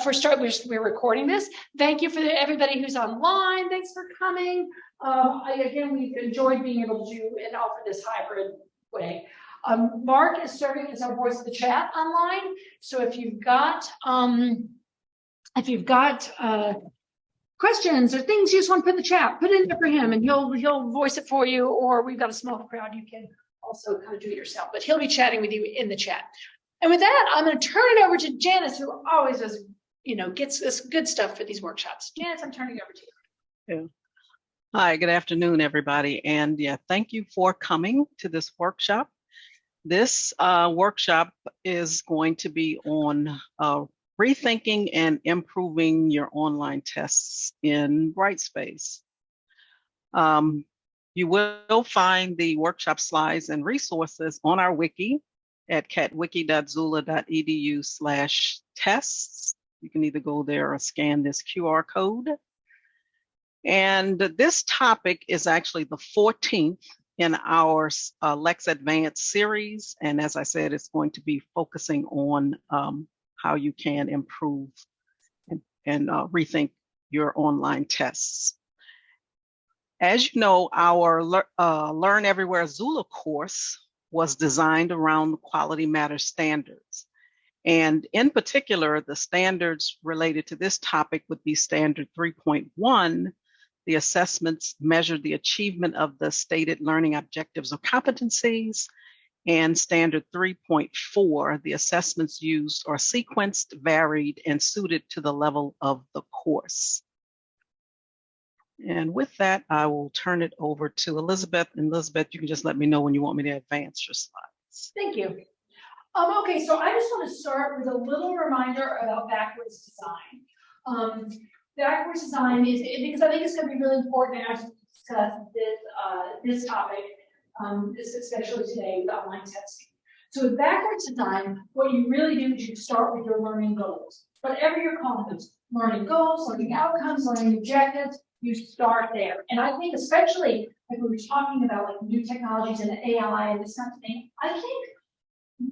For start, we're recording this. Thank you for everybody who's online. Thanks for coming. Again, we've enjoyed being able to do and offer this hybrid way. Mark is serving as our voice of the chat online. So if you've got questions or things you just want to put in the chat, put it in there for him, and he'll voice it for you. Or we've got a small crowd; you can also kind of do it yourself. But he'll be chatting with you in the chat. And with that, I'm going to turn it over to Janice, who always does, gets us good stuff for these workshops. Janice, I'm turning it over to you. Yeah. Hi, good afternoon, everybody. And yeah, thank you for coming to this workshop. This workshop is going to be on rethinking and improving your online tests in Brightspace. You will find the workshop slides and resources on our wiki at catwiki.zula.edu/tests. You can either go there or scan this QR code. And this topic is actually the 14th in our LEX Advanced series. And as I said, it's going to be focusing on how you can improve and rethink your online tests. As you know, our Learn Everywhere Zula course was designed around the Quality Matters standards. And in particular, the standards related to this topic would be standard 3.1. The assessments measure the achievement of the stated learning objectives or competencies. And standard 3.4, the assessments used are sequenced, varied, and suited to the level of the course. And with that, I will turn it over to Elizabeth. And Elizabeth, you can just let me know when you want me to advance your slides. Thank you. Okay, so I just want to start with a little reminder about backwards design. Backwards design is, because I think it's going to be really important as we discuss this topic, especially today with online testing. So with backwards design, what you really do is you start with your learning goals. Whatever you're calling them, learning goals, learning outcomes, learning objectives, you start there. And I think especially like we were talking about like new technologies and AI and this kind of thing, I think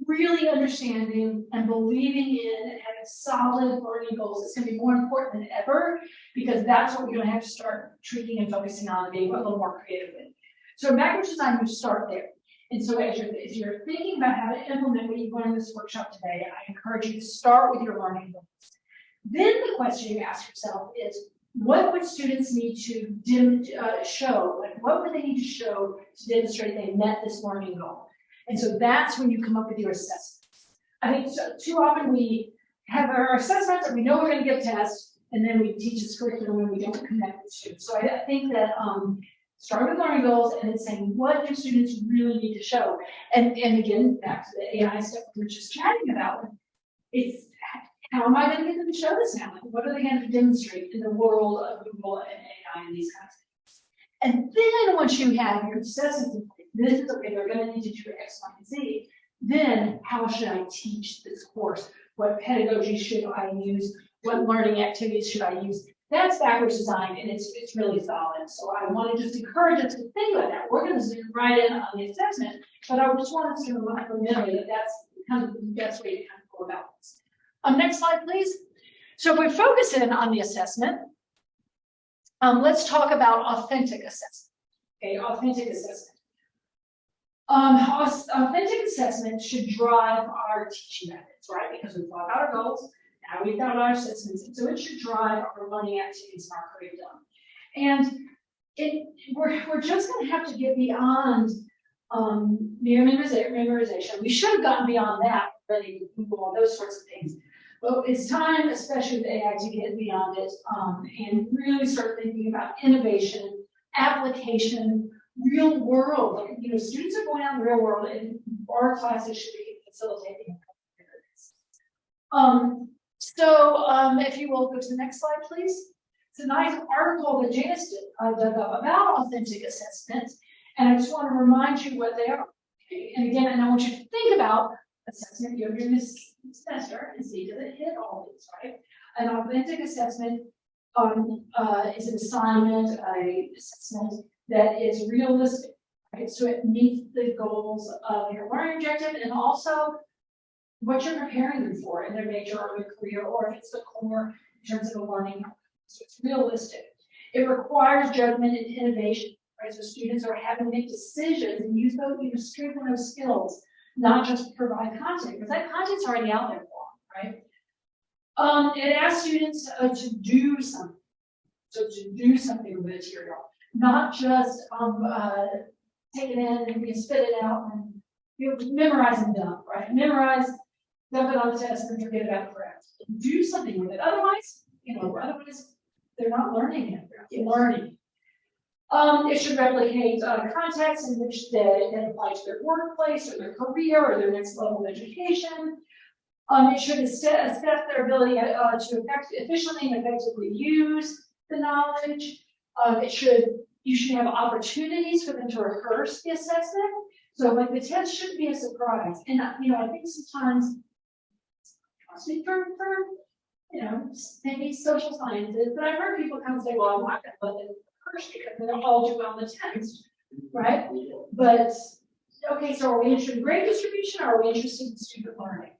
really understanding and believing in and having solid learning goals is going to be more important than ever, because that's what we're going to have to start treating and focusing on and being a little more creative with. So in backwards design, you start there. And so as you're thinking about how to implement what you learned in this workshop today, I encourage you to start with your learning goals. Then the question you ask yourself is, what would students need to show? Like, what would they need to show to demonstrate they met this learning goal? And so that's when you come up with your assessments. I think too often we have our assessments and we know we're going to get tests, and then we teach this curriculum and we don't connect with students. So I think that start with learning goals and then saying, what do students really need to show? And again, back to the AI stuff we were just chatting about, it's how am I going to get them to show this now? What are they going to demonstrate in the world of Google and AI and these kinds of things? And then once you have your assessments, this is okay, they're going to need to do X, Y, and Z. Then how should I teach this course? What pedagogy should I use? What learning activities should I use? That's backwards design, and it's really solid. So I want to just encourage us to think about that. We're going to zoom right in on the assessment, but I just want us to remember that that's kind of the best way to kind of go about this. Next slide, please. So if we focus in on the assessment, let's talk about authentic assessment. Okay, authentic assessment. Authentic assessment should drive our teaching methods, right? Because we've thought about our goals, now we've got our assessments, and so it should drive our learning activities and our curriculum. And we're just going to have to get beyond memorization. We should have gotten beyond that already with Google and those sorts of things. But it's time, especially with AI, to get beyond it and really start thinking about innovation, application, real world. Like, students are going out in the real world, and our classes should be facilitating this. If you will go to the next slide, please. It's a nice article that Janice dug up about authentic assessment, and I just want to remind you what they are. Okay? And again, and I want you to think about assessment you're doing this semester and see, does it hit all these, right? An authentic assessment is an assignment, an assessment that is realistic, right? So it meets the goals of your learning objective and also what you're preparing them for in their major or their career, or if it's the core in terms of a learning. So it's realistic. It requires judgment and innovation, right? So students are having to make decisions and use those, strengthen those skills, not just provide content, because that content's already out there for them, right? It asks students to do something. So to do something with the material, not just take it in and spit it out and memorize and dump, right? Memorize, dump it on the test, and forget about it forever. Do something with it. Otherwise, they're not learning it. They're learning. It should replicate contexts in which they apply to their workplace or their career or their next level of education. It should assess their ability to efficiently and effectively use the knowledge. You should have opportunities for them to rehearse the assessment. So like the test shouldn't be a surprise. And I think sometimes, I'll speak for maybe social sciences, but I've heard people kind of say, well, I'm not going to let them rehearse because they'll all do well on the test, right? But okay, so are we interested in grade distribution or are we interested in student learning?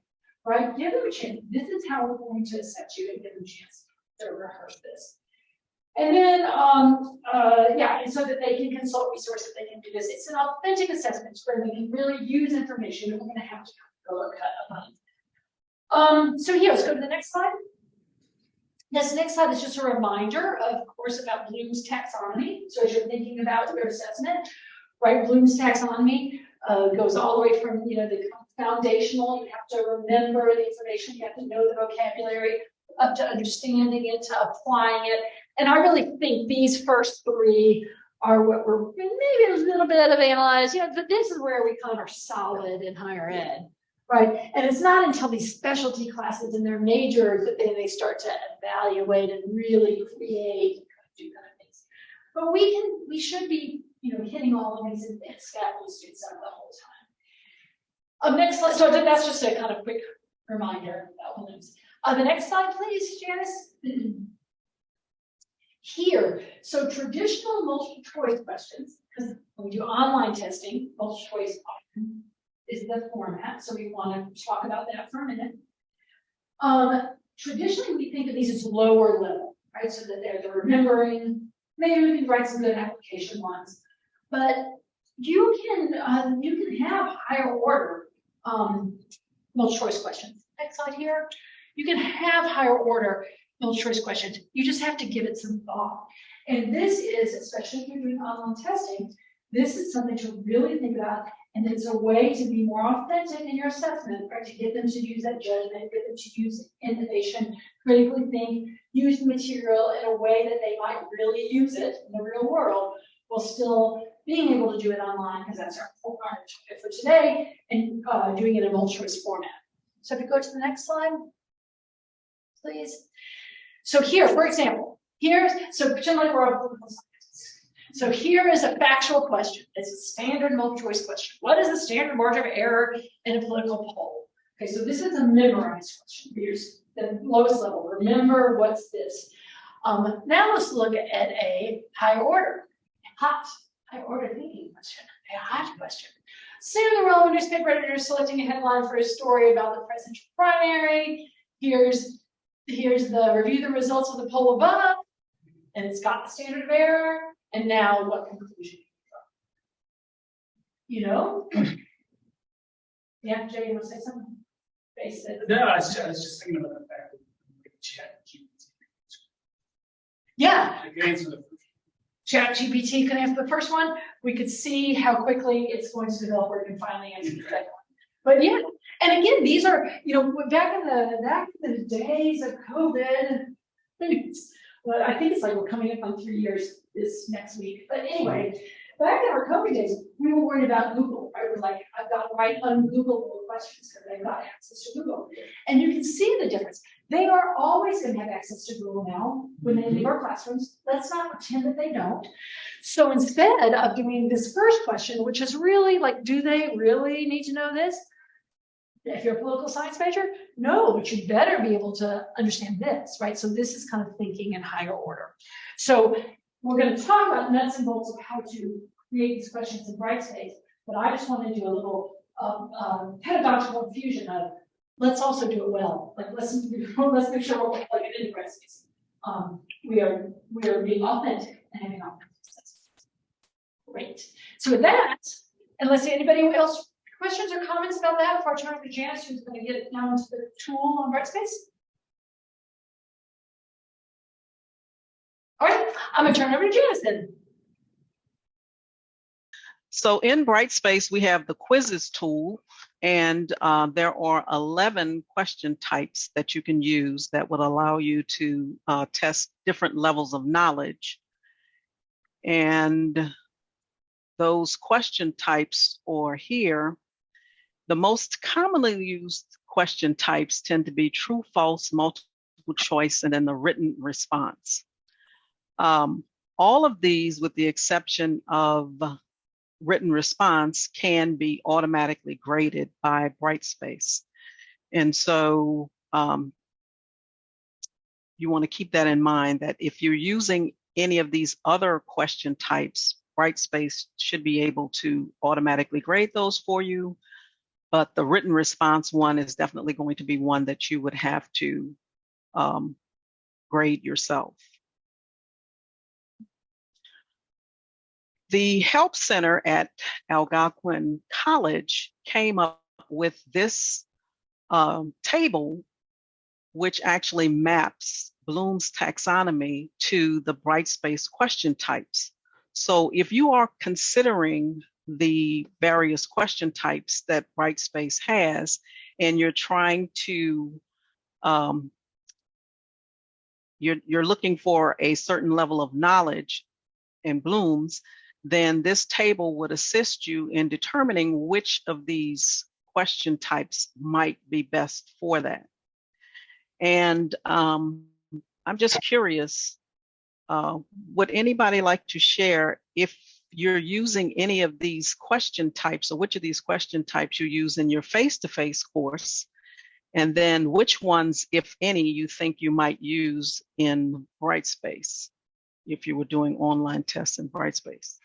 Right? Give them a chance. This is how we're going to assess you and give them a chance to rehearse this. And then, and so that they can consult resources, they can do this. It's an authentic assessment where they can really use information, and we're going to have to go look at. So here, let's go to the next slide. This next slide is just a reminder, of course, about Bloom's taxonomy. So as you're thinking about your assessment, right, Bloom's taxonomy goes all the way from, the foundational, you have to remember the information, you have to know the vocabulary, up to understanding it, to applying it. And I really think these first three are what we're maybe a little bit of analyze, but this is where we kind of are solid in higher ed, right? And it's not until these specialty classes in their majors that they start to evaluate and really create, do kind of things. But we should be, hitting all of these and scaffold students out the whole time. Next slide. So that's just a kind of quick reminder about Bloom's. The next slide, please, Janice. Here, so traditional multiple choice questions, because when we do online testing, multiple choice often is the format, so we want to talk about that for a minute. Traditionally, we think of these as lower level, right? So that they're remembering. Maybe we can write some good application ones, but you can have higher order multiple choice questions. Next slide here. You can have higher order multiple choice questions. You just have to give it some thought. And this is, especially if you're doing online testing, this is something to really think about. And it's a way to be more authentic in your assessment, right? To get them to use that judgment, get them to use innovation, critically think, use the material in a way that they might really use it in the real world, while still being able to do it online, because that's our target for today, and doing it in a multiple choice format. So if you go to the next slide, please. So here, for example, so pretend like we're on political science. So here is a factual question. It's a standard multiple choice question. What is the standard margin of error in a political poll? Okay, so this is a memorized question. Here's the lowest level. Remember what's this. Now let's look at a higher order, high order thinking question, a hot question. Say the role of a newspaper editor selecting a headline for a story about the presidential primary. Here's the review the results of the poll above, and it's got the standard of error. And now what conclusion you draw? Yeah, Jay, you want to say something? No, I was just thinking about the fact that ChatGPT. Yeah. It can answer the first. ChatGPT can answer the first one. We could see how quickly it's going to develop where it can finally answer the second one. But yeah, and again, these are, back in the days of COVID, well, I think it's like we're coming up on 3 years this next week. But anyway, back in our COVID days, we were worried about Google, right? We're like, I've got to write ungoogleable questions because they've got access to Google. And you can see the difference. They are always going to have access to Google now when they leave our classrooms. Let's not pretend that they don't. So instead of doing this first question, which is really like, do they really need to know this? If you're a political science major, no, but you better be able to understand this, right? So this is kind of thinking in higher order. So we're going to talk about nuts and bolts of how to create these questions in Brightspace, but I just want to do a little pedagogical infusion of let's also do it well. Like, let's make sure we're plugging into Brightspace. We are being authentic and having authentic success. Great. So with that, unless anybody else questions or comments about that before I turn over to Janice, who's going to get now into the tool on Brightspace. All right, I'm going to turn it over to Janice then. So in Brightspace, we have the quizzes tool, and there are 11 question types that you can use that would allow you to test different levels of knowledge. And those question types are here. The most commonly used question types tend to be true, false, multiple choice, and then the written response. All of these, with the exception of written response, can be automatically graded by Brightspace. And so you want to keep that in mind, that if you're using any of these other question types, Brightspace should be able to automatically grade those for you. But the written response one is definitely going to be one that you would have to grade yourself. The Help Center at Algonquin College came up with this table, which actually maps Bloom's taxonomy to the Brightspace question types. So if you are considering the various question types that Brightspace has, and you're trying to, you're looking for a certain level of knowledge in Bloom's, then this table would assist you in determining which of these question types might be best for that. And I'm just curious, would anybody like to share if you're using any of these question types, or which of these question types you use in your face-to-face course, and then which ones, if any, you think you might use in Brightspace if you were doing online tests in Brightspace?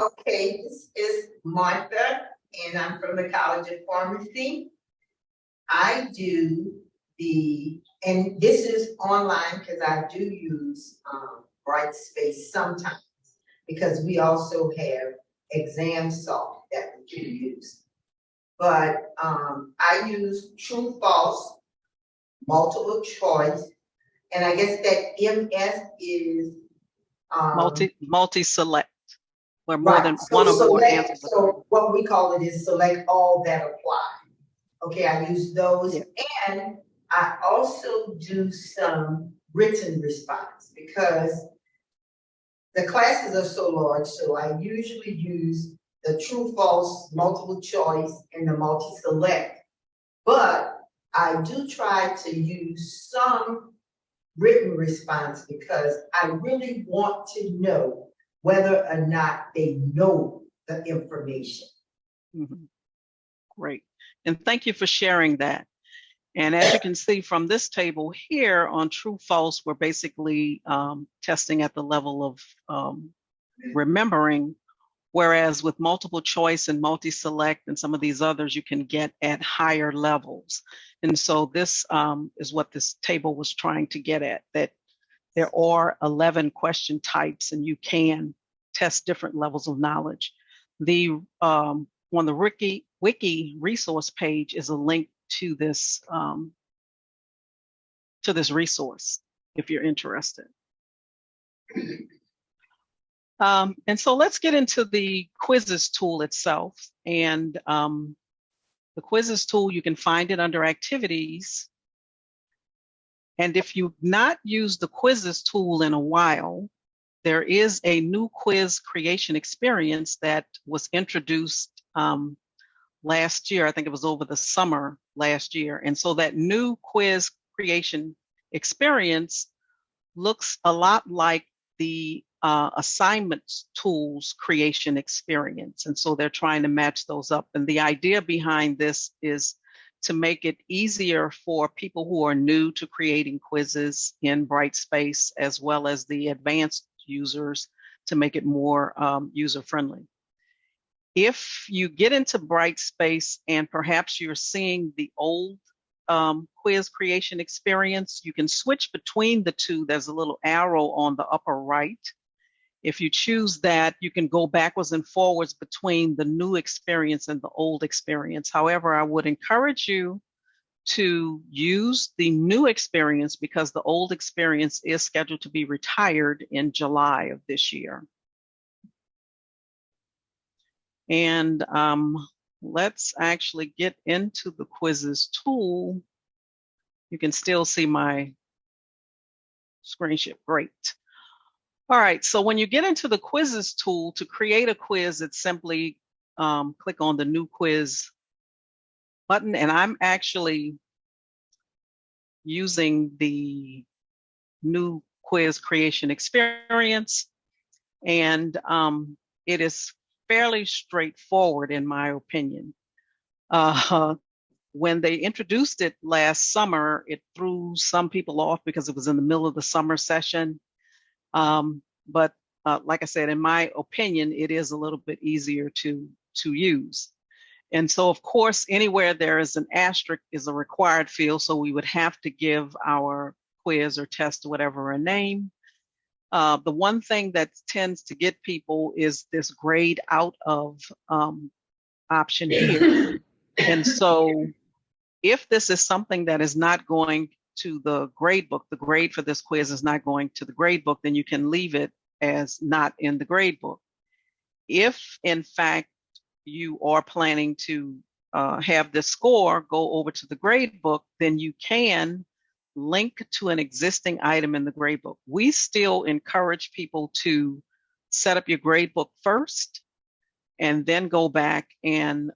Okay, this is Martha, and I'm from the College of Pharmacy. I do and this is online because I do use Brightspace sometimes, because we also have exam software that we do use. But I use true, false, multiple choice, and I guess that MS is multi-select, where more than so one or more select, answers. So what we call it is select all that apply. Okay, I use those, and I also do some written response because the classes are so large. So I usually use the true, false, multiple choice, and the multi-select. But I do try to use some written response because I really want to know whether or not they know the information. Mm-hmm. Great. And thank you for sharing that. And as you can see from this table here on true, false, we're basically testing at the level of remembering, whereas with multiple choice and multi-select and some of these others, you can get at higher levels. And so this is what this table was trying to get at, that there are 11 question types and you can test different levels of knowledge. The on the Wiki resource page is a link to this resource if you're interested. And so let's get into the quizzes tool itself. And the quizzes tool, you can find it under activities. And if you've not used the quizzes tool in a while, there is a new quiz creation experience that was introduced last year. I think it was over the summer last year. And so that new quiz creation experience looks a lot like the assignments tools creation experience. And so they're trying to match those up. And the idea behind this is to make it easier for people who are new to creating quizzes in Brightspace, as well as the advanced users, to make it more user-friendly. If you get into Brightspace and perhaps you're seeing the old quiz creation experience, you can switch between the two. There's a little arrow on the upper right. If you choose that, you can go backwards and forwards between the new experience and the old experience. However, I would encourage you to use the new experience because the old experience is scheduled to be retired in July of this year. And let's actually get into the quizzes tool. You can still see my screen share. Great. All right, so when you get into the quizzes tool, to create a quiz, it's simply click on the new quiz button. And I'm actually using the new quiz creation experience. And it is fairly straightforward in my opinion. When they introduced it last summer, it threw some people off because it was in the middle of the summer session. But like I said, in my opinion, it is a little bit easier to use. And so, of course, anywhere there is an asterisk is a required field. So we would have to give our quiz or test or whatever a name. The one thing that tends to get people is this grayed out of option here. And so if this is something that is not going to the grade book, the grade for this quiz is not going to the grade book, then you can leave it as not in the grade book. If in fact you are planning to have this score go over to the grade book, then you can link to an existing item in the grade book. We still encourage people to set up your grade book first and then go back and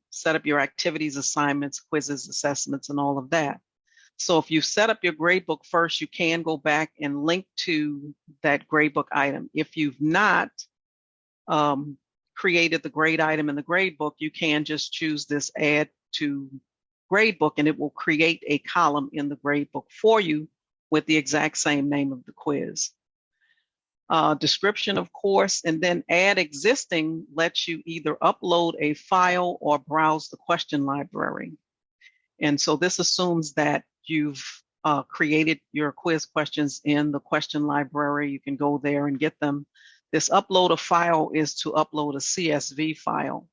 set up your activities, assignments, quizzes, assessments, and all of that. So if you set up your gradebook first, you can go back and link to that gradebook item. If you've not created the grade item in the gradebook, you can just choose this add to gradebook and it will create a column in the gradebook for you with the exact same name of the quiz. Description, of course, and then add existing lets you either upload a file or browse the question library. And so this assumes that you've created your quiz questions in the question library. You can go there and get them. This upload a file is to upload a CSV file.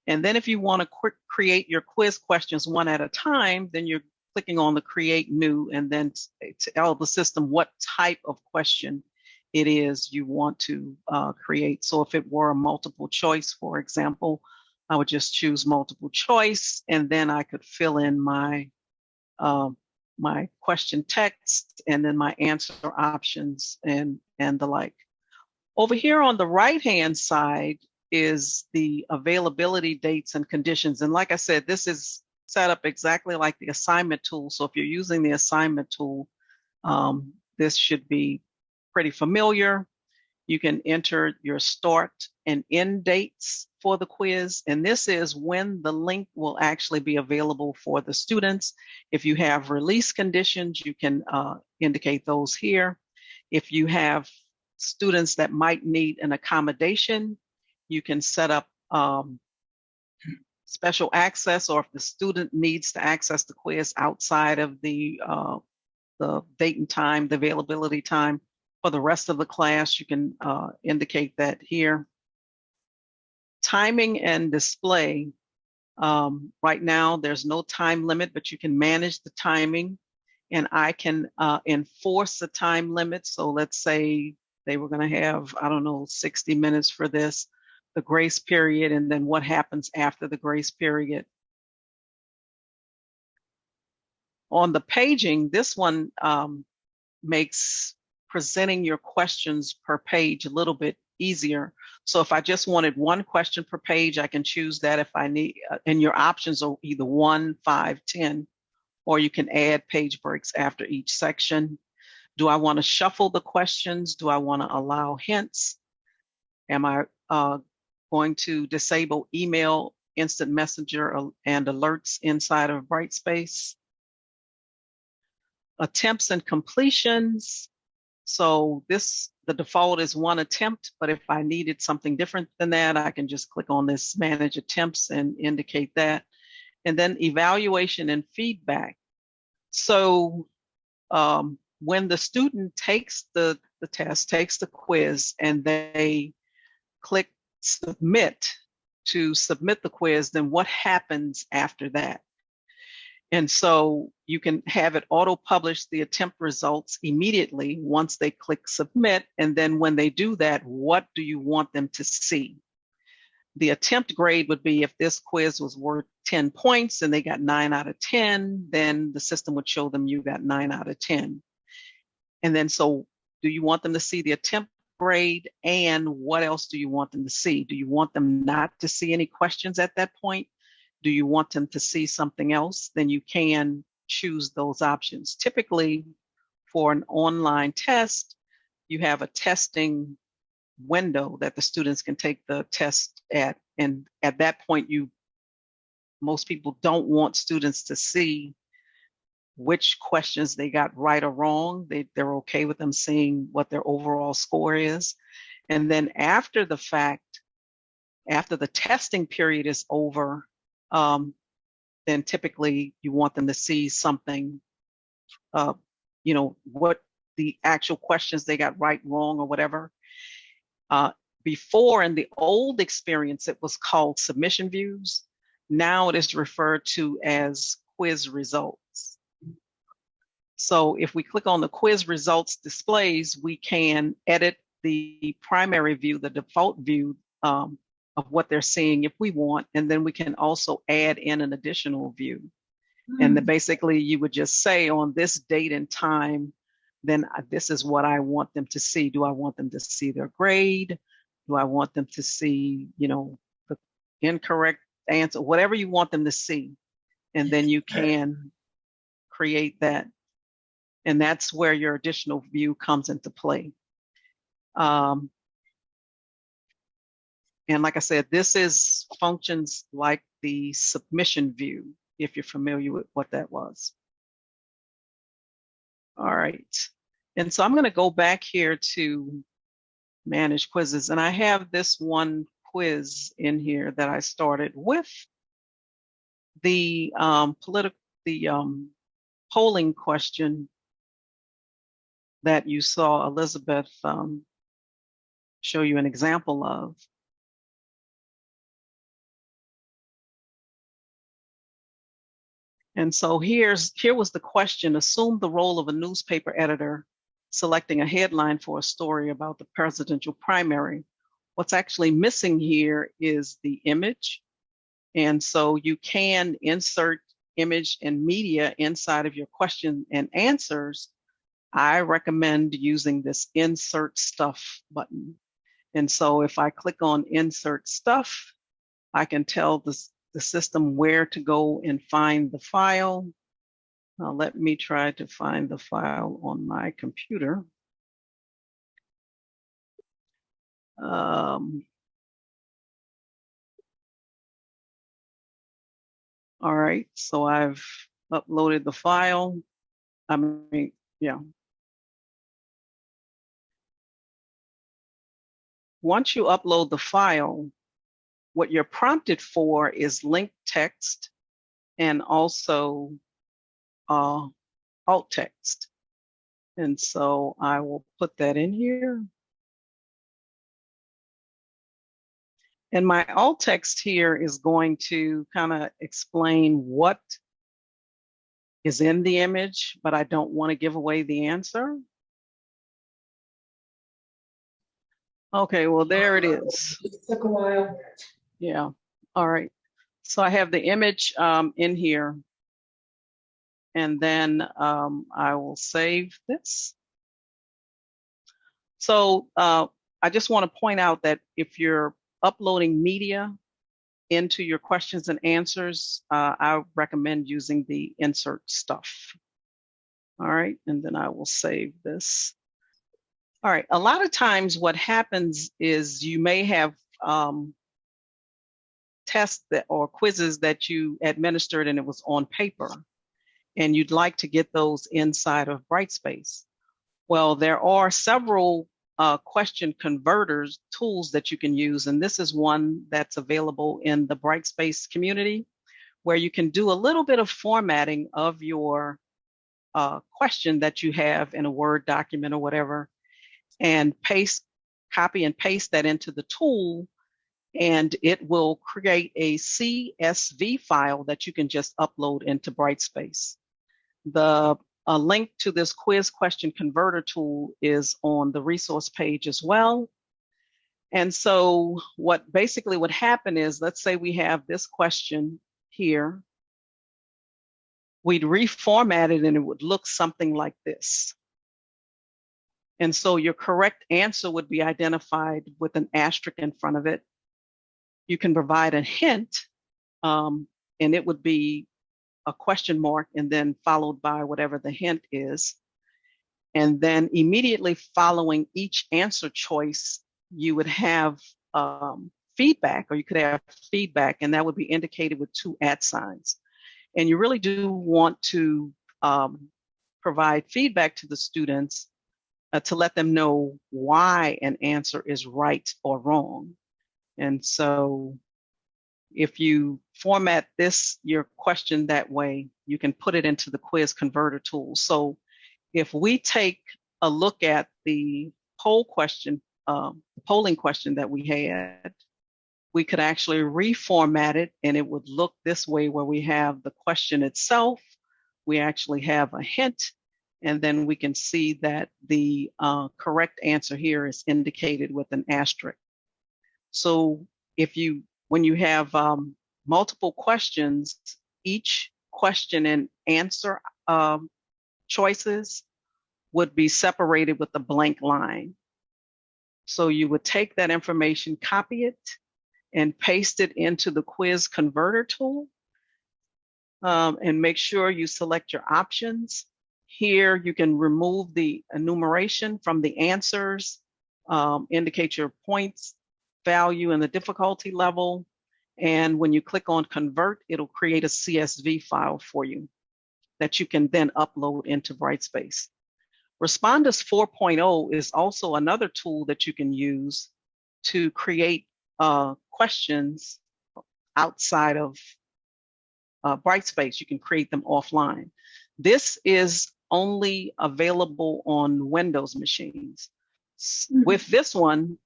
And then if you want to create your quiz questions one at a time, then you're clicking on the create new and then tell the system what type of question it is you want to create. So if it were a multiple choice, for example, I would just choose multiple choice and then I could fill in my my question text and then my answer options and the like. Over here on the right-hand side is the availability dates and conditions. And like I said, this is set up exactly like the assignment tool. So if you're using the assignment tool, this should be pretty familiar. You can enter your start and end dates for the quiz. And this is when the link will actually be available for the students. If you have release conditions, you can indicate those here. If you have students that might need an accommodation, you can set up special access, or if the student needs to access the quiz outside of the date and time, the availability time for the rest of the class, you can indicate that here. Timing and display. Right now, there's no time limit, but you can manage the timing, and I can enforce the time limit. So let's say they were going to have, I don't know, 60 minutes for this, the grace period, and then what happens after the grace period. On the paging, this one makes presenting your questions per page a little bit easier. So if I just wanted one question per page, I can choose that if I need, and your options are either 1, 5, 10, or you can add page breaks after each section. Do I want to shuffle the questions? Do I want to allow hints? Am I going to disable email, instant messenger, and alerts inside of Brightspace? Attempts and completions. So the the default is 1 attempt, but if I needed something different than that, I can just click on this manage attempts and indicate that. And then evaluation and feedback. So when the student takes the test, takes the quiz, and they click submit to submit the quiz, then what happens after that? And so you can have it auto-publish the attempt results immediately once they click submit. And then when they do that, what do you want them to see? The attempt grade would be if this quiz was worth 10 points and they got 9 out of 10, then the system would show them you got 9 out of 10. And then so do you want them to see the attempt grade, and what else do you want them to see? Do you want them not to see any questions at that point? Do you want them to see something else? Then you can choose those options. Typically, for an online test, you have a testing window that the students can take the test at. And at that point, most people don't want students to see which questions they got right or wrong. They're okay with them seeing what their overall score is. And then after the fact, after the testing period is over, then typically you want them to see something, what the actual questions they got right, wrong, or whatever. Before, in the old experience, it was called submission views. Now it is referred to as quiz results. So if we click on the quiz results displays, we can edit the primary view, the default view of what they're seeing if we want, and then we can also add in an additional view. And then basically you would just say on this date and time, then this is what I want them to see. Do I want them to see their grade? Do I want them to see, the incorrect answer, whatever you want them to see. And then you can create that. And that's where your additional view comes into play. And like I said, this functions like the submission view, if you're familiar with what that was. All right. And so I'm going to go back here to manage quizzes. And I have this one quiz in here that I started with the polling question that you saw Elizabeth show you an example of. And so here was the question: assume the role of a newspaper editor selecting a headline for a story about the presidential primary. What's actually missing here is the image. And so you can insert image and media inside of your question and answers. I recommend using this insert stuff button. And so if I click on insert stuff, I can tell the system where to go and find the file. Let me try to find the file on my computer. All right, so I've uploaded the file. Once you upload the file, what you're prompted for is linked text and also alt text. And so I will put that in here. And my alt text here is going to kind of explain what is in the image, but I don't want to give away the answer. Okay, well, there it is. It took a while. Yeah, all right. So I have the image in here. And then I will save this. So I just want to point out that if you're uploading media into your questions and answers, I recommend using the insert stuff. All right, and then I will save this. All right, a lot of times what happens is you may have tests or quizzes that you administered and it was on paper, and you'd like to get those inside of Brightspace. Well, there are several question converters tools that you can use, and this is one that's available in the Brightspace community, where you can do a little bit of formatting of your question that you have in a Word document or whatever, and copy and paste that into the tool, and it will create a CSV file that you can just upload into Brightspace. A link to this quiz question converter tool is on the resource page as well. And so what basically would happen is, let's say we have this question here. We'd reformat it and it would look something like this. And so your correct answer would be identified with an asterisk in front of it. You can provide a hint, and it would be a question mark and then followed by whatever the hint is. And then immediately following each answer choice, you would have feedback, or you could have feedback, and that would be indicated with 2 @. And you really do want to provide feedback to the students to let them know why an answer is right or wrong. And so if you format your question that way, you can put it into the quiz converter tool. So if we take a look at the polling question that we had, we could actually reformat it and it would look this way, where we have the question itself, we actually have a hint, and then we can see that the correct answer here is indicated with an asterisk. So when you have multiple questions, each question and answer choices would be separated with a blank line. So you would take that information, copy it, and paste it into the quiz converter tool, and make sure you select your options. Here you can remove the enumeration from the answers, indicate your points value and the difficulty level. And when you click on convert, it'll create a CSV file for you that you can then upload into Brightspace. Respondus 4.0 is also another tool that you can use to create questions outside of Brightspace. You can create them offline. This is only available on Windows machines. With this one,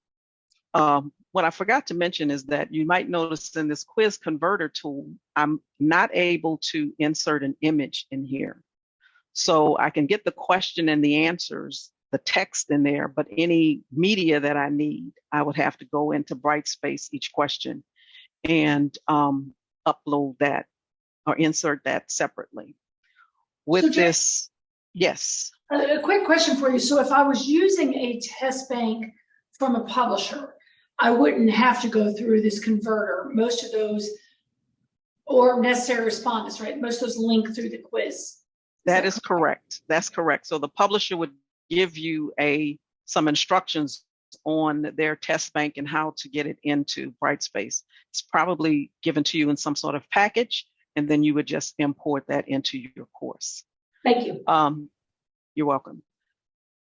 what I forgot to mention is that you might notice in this quiz converter tool, I'm not able to insert an image in here. So I can get the question and the answers, the text in there, but any media that I need, I would have to go into Brightspace each question and upload that or insert that separately. With this, yes. A quick question for you. So if I was using a test bank from a publisher, I wouldn't have to go through this converter. Most of those, or necessary respondents, right? Most of those link through the quiz. That is correct. That's correct. So the publisher would give you some instructions on their test bank and how to get it into Brightspace. It's probably given to you in some sort of package, and then you would just import that into your course. Thank you. You're welcome.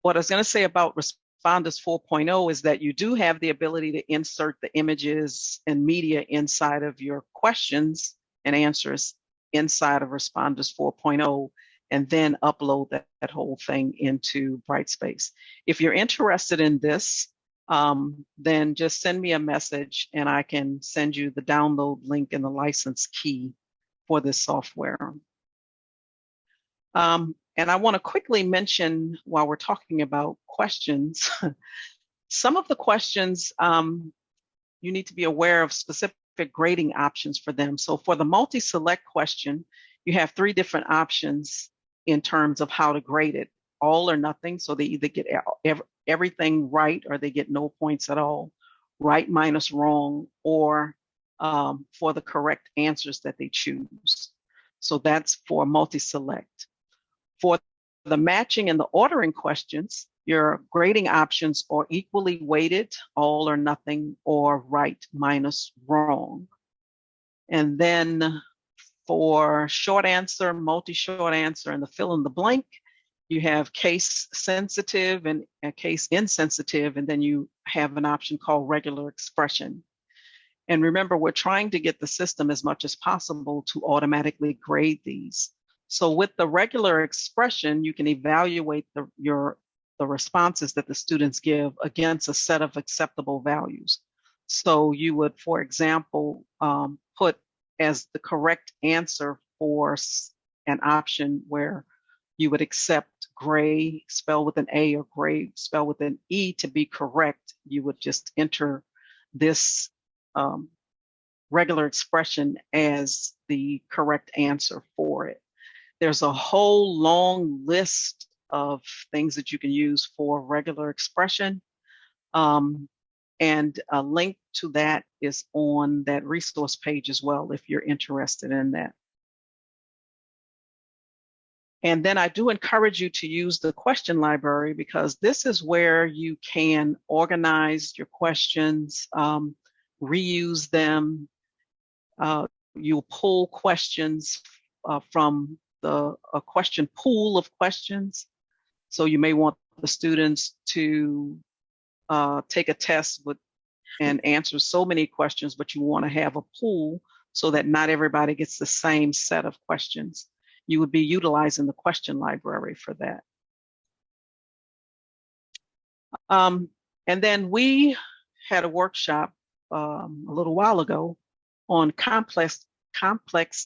What I was going to say about Respondus 4.0 is that you do have the ability to insert the images and media inside of your questions and answers inside of Respondus 4.0, and then upload that whole thing into Brightspace. If you're interested in this, then just send me a message and I can send you the download link and the license key for this software. And I want to quickly mention, while we're talking about questions, some of the questions, you need to be aware of specific grading options for them. So for the multi-select question, you have 3 different options in terms of how to grade it: all or nothing. So they either get everything right or they get no points at all, right minus wrong, or for the correct answers that they choose. So that's for multi-select. For the matching and the ordering questions, your grading options are equally weighted, all or nothing, or right minus wrong. And then for short answer, multi-short answer, and the fill in the blank, You have case sensitive and case insensitive, and then you have an option called regular expression. And remember, we're trying to get the system as much as possible to automatically grade these. So with the regular expression, you can evaluate the responses that the students give against a set of acceptable values. So you would, for example, put as the correct answer for an option where you would accept gray spelled with an A or gray spelled with an E to be correct, you would just enter this regular expression as the correct answer for it. There's a whole long list of things that you can use for regular expression. And a link to that is on that resource page as well, if you're interested in that. And then I do encourage you to use the question library, because this is where you can organize your questions, reuse them. You'll pull questions from a question pool of questions. So you may want the students to take a test and answer so many questions, but you want to have a pool so that not everybody gets the same set of questions. You would be utilizing the question library for that. And then we had a workshop a little while ago on complex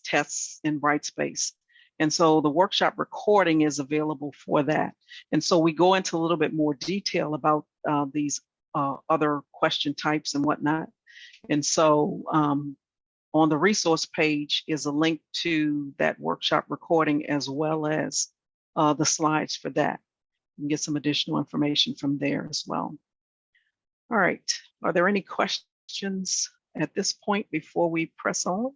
tests in Brightspace. And so the workshop recording is available for that. And so we go into a little bit more detail about these other question types and whatnot. And so on the resource page is a link to that workshop recording, as well as the slides for that. You can get some additional information from there as well. All right, are there any questions at this point before we press on?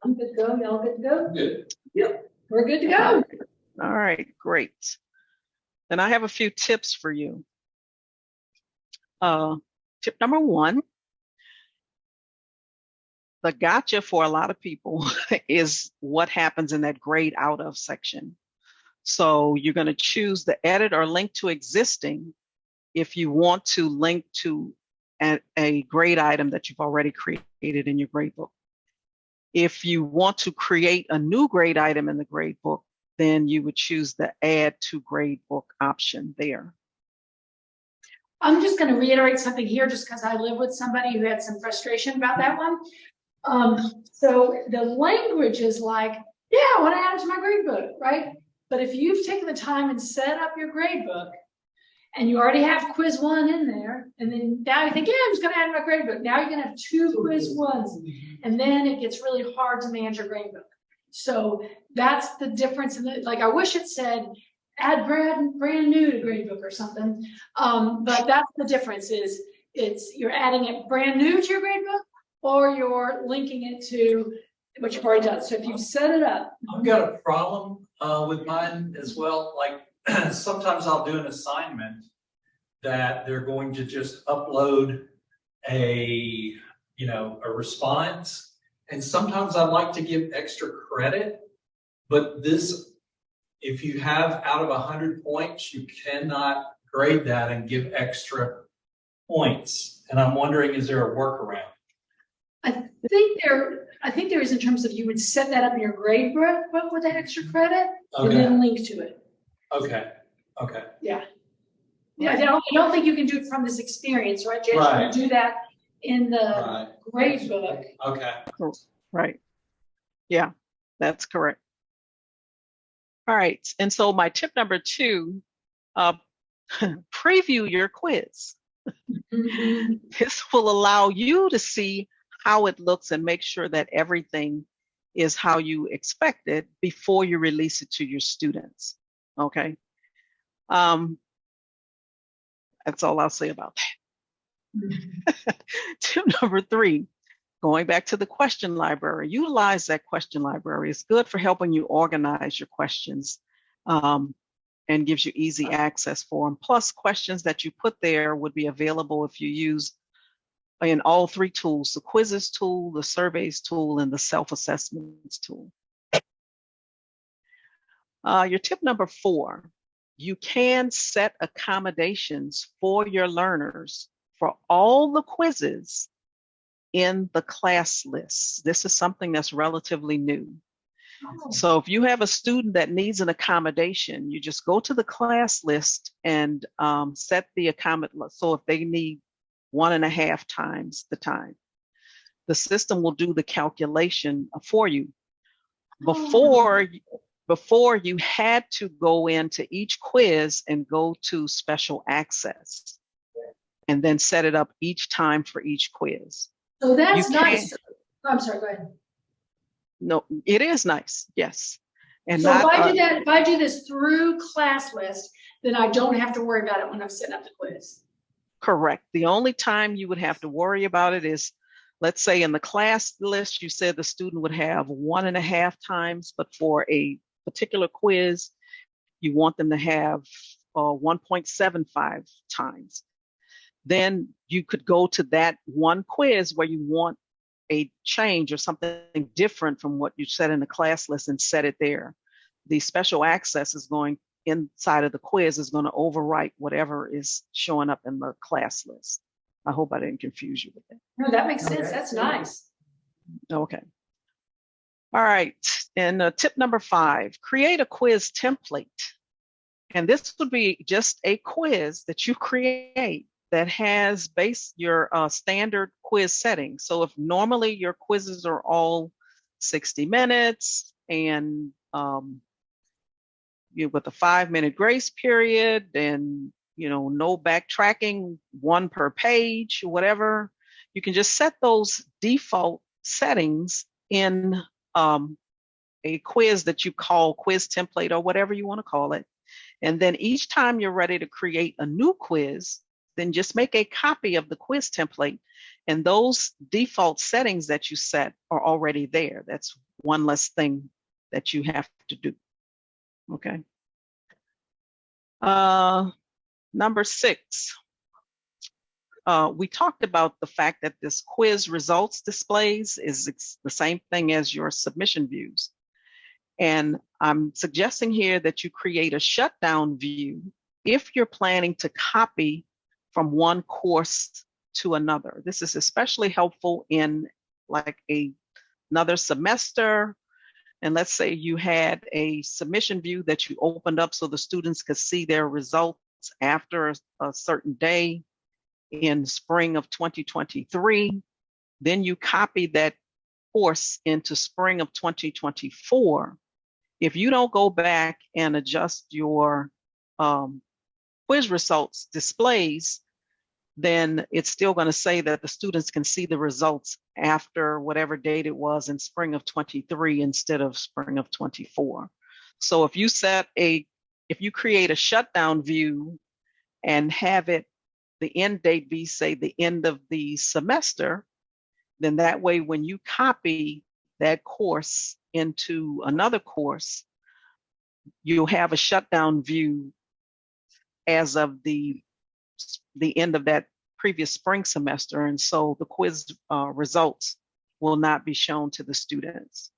I'm good to go. Y'all good to go? Good. Yep. We're good to go. All right, great. Then I have a few tips for you. Tip number one, the gotcha for a lot of people is what happens in that grade out of section. So you're going to choose the edit or link to existing if you want to link to a grade item that you've already created in your gradebook. If you want to create a new grade item in the gradebook, then you would choose the add to gradebook option there. I'm just going to reiterate something here just because I live with somebody who had some frustration about that one. So the language is like, yeah, I want to add it to my gradebook, right? But if you've taken the time and set up your gradebook and you already have quiz 1 in there, and then now you think, yeah, I'm just going to add my gradebook. Now you're going to have 2 quiz 1s, and then it gets really hard to manage your gradebook. So that's the difference. Like, I wish it said add brand new to gradebook or something. But that's the difference, is you're adding it brand new to your gradebook, or you're linking it to what you've already done. So if you've set it up. I've got a problem with mine as well. Like sometimes I'll do an assignment that they're going to just upload a response. And sometimes I like to give extra credit, but this, if you have out of 100 points, you cannot grade that and give extra points. And I'm wondering, is there a workaround? I think there is, in terms of you would set that up in your grade book with that extra credit, Okay. and then link to it. Okay. Okay. Yeah. Yeah. I don't think you can do it from this experience, right, Jason? Right. You can do that in the Right. grade book. Okay. Right. Yeah, that's correct. All right. And so my tip number 2, preview your quiz. Mm-hmm. This will allow you to see how it looks and make sure that everything is how you expect it before you release it to your students. Okay. That's all I'll say about that. Tip number 3, going back to the question library. Utilize that question library. It's good for helping you organize your questions and gives you easy access for them. Plus, questions that you put there would be available if you use in all 3 tools: the quizzes tool, the surveys tool, and the self-assessments tool. Your tip number 4, you can set accommodations for your learners for all the quizzes in the class list. This is something that's relatively new. Oh, So if you have a student that needs an accommodation, you just go to the class list and set the accommodation. So if they need 1.5 times the time, the system will do the calculation for you. Before you had to go into each quiz and go to special access and then set it up each time for each quiz. so that's You nice. I'm sorry, go ahead. No, it is nice, yes. And So not, if I do this through class list, then I don't have to worry about it when I'm setting up the quiz. correct. The only time you would have to worry about it is, let's say in the class list, you said the student would have 1.5 times, but for a particular quiz, you want them to have 1.75 times. Then you could go to that one quiz where you want a change or something different from what you set in the class list and set it there. The special access is going inside of the quiz is going to overwrite whatever is showing up in the class list. I hope I didn't confuse you with that. No, that makes sense. That's nice. Okay. All right. And tip number 5, create a quiz template. And this would be just a quiz that you create that has your standard quiz setting. So if normally your quizzes are all 60 minutes and with a 5-minute grace period and no backtracking, 1 per page, whatever, you can just set those default settings in a quiz that you call quiz template or whatever you want to call it. And then each time you're ready to create a new quiz, then just make a copy of the quiz template. And those default settings that you set are already there. That's one less thing that you have to do. Okay. Number 6. We talked about the fact that this quiz results displays is the same thing as your submission views. And I'm suggesting here that you create a shutdown view if you're planning to copy from one course to another. This is especially helpful in like another semester. And let's say you had a submission view that you opened up so the students could see their results after a certain day in spring of 2023. Then you copy that course into spring of 2024. If you don't go back and adjust your quiz results displays, then it's still going to say that the students can see the results after whatever date it was in spring of 23 instead of spring of 24. So if you create a shutdown view and have the end date be, say, the end of the semester, then that way when you copy that course into another course, you'll have a shutdown view as of the end of that previous spring semester. And so the quiz results will not be shown to the students.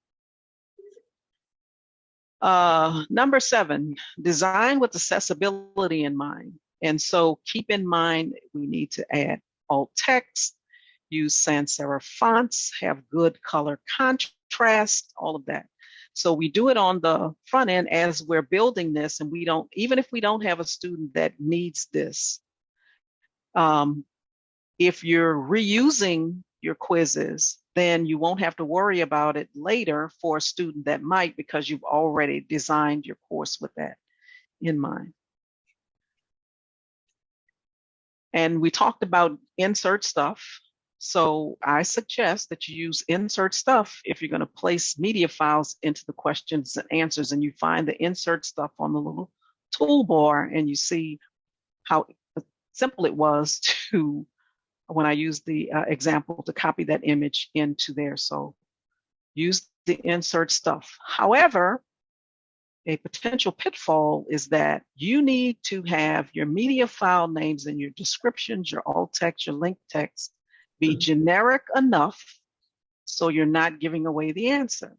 Number 7, design with accessibility in mind. And so keep in mind, we need to add alt text, use sans serif fonts, have good color contrast, all of that. So we do it on the front end as we're building this, and even if we don't have a student that needs this, if you're reusing your quizzes, then you won't have to worry about it later for a student that might, because you've already designed your course with that in mind. And we talked about insert stuff. So I suggest that you use insert stuff if you're going to place media files into the questions and answers, and you find the insert stuff on the little toolbar and you see how simple it was to, when I used the example, to copy that image into there. So use the insert stuff. However, a potential pitfall is that you need to have your media file names and your descriptions, your alt text, your link text be generic enough so you're not giving away the answer.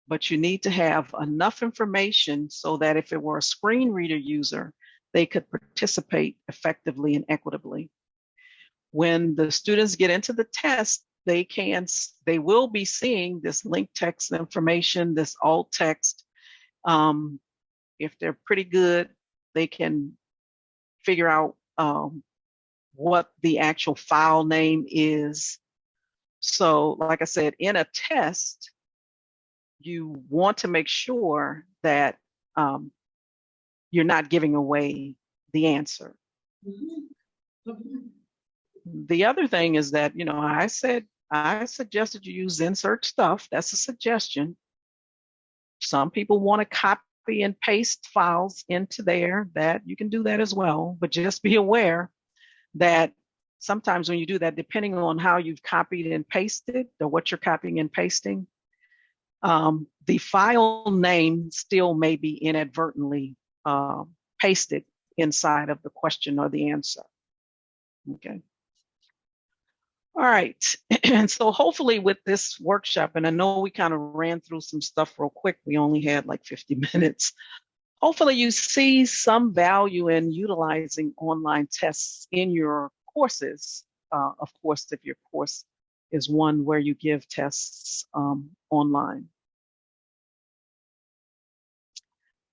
but you need to have enough information so that if it were a screen reader user, they could participate effectively and equitably. When the students get into the test, they will be seeing this link text information, this alt text. If they're pretty good, they can figure out what the actual file name is. So, like I said, in a test, you want to make sure that you're not giving away the answer. The other thing is that, I suggested you use insert stuff. That's a suggestion. Some people want to copy and paste files into there. That you can do that as well, but just be aware that sometimes when you do that, depending on how you've copied and pasted or what you're copying and pasting, the file name still may be inadvertently pasted inside of the question or the answer. Okay. All right. And so hopefully with this workshop, and I know we kind of ran through some stuff real quick. We only had like 50 minutes. Hopefully you see some value in utilizing online tests in your courses. Of course, if your course is one where you give tests online.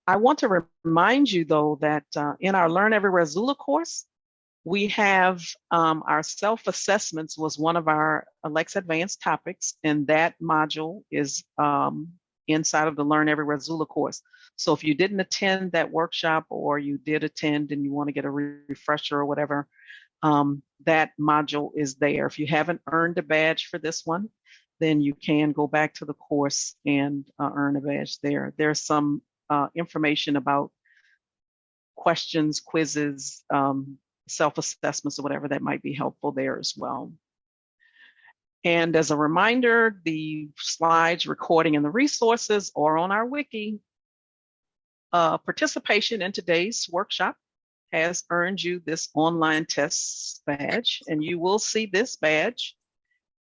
I want to remind you, though, that in our Learn Everywhere Zula course, we have our self-assessments was one of our LEX Advanced topics, and that module is inside of the Learn Everywhere Zula course. So if you didn't attend that workshop or you did attend and you want to get a refresher or whatever, that module is there. If you haven't earned a badge for this one, then you can go back to the course and earn a badge there. There's some information about questions, quizzes, self-assessments or whatever that might be helpful there as well. And as a reminder, the slides, recording, and the resources are on our wiki. Participation in today's workshop has earned you this online tests badge, and you will see this badge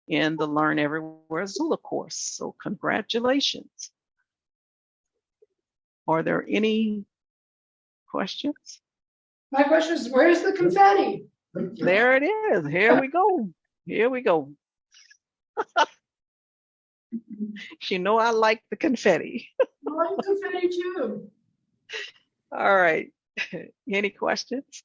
in the Learn Everywhere Zula course. So congratulations. Are there any questions? My question is, where's the confetti? There it is. Here we go. Here we go. You know I like the confetti. I like confetti too. All right. Any questions?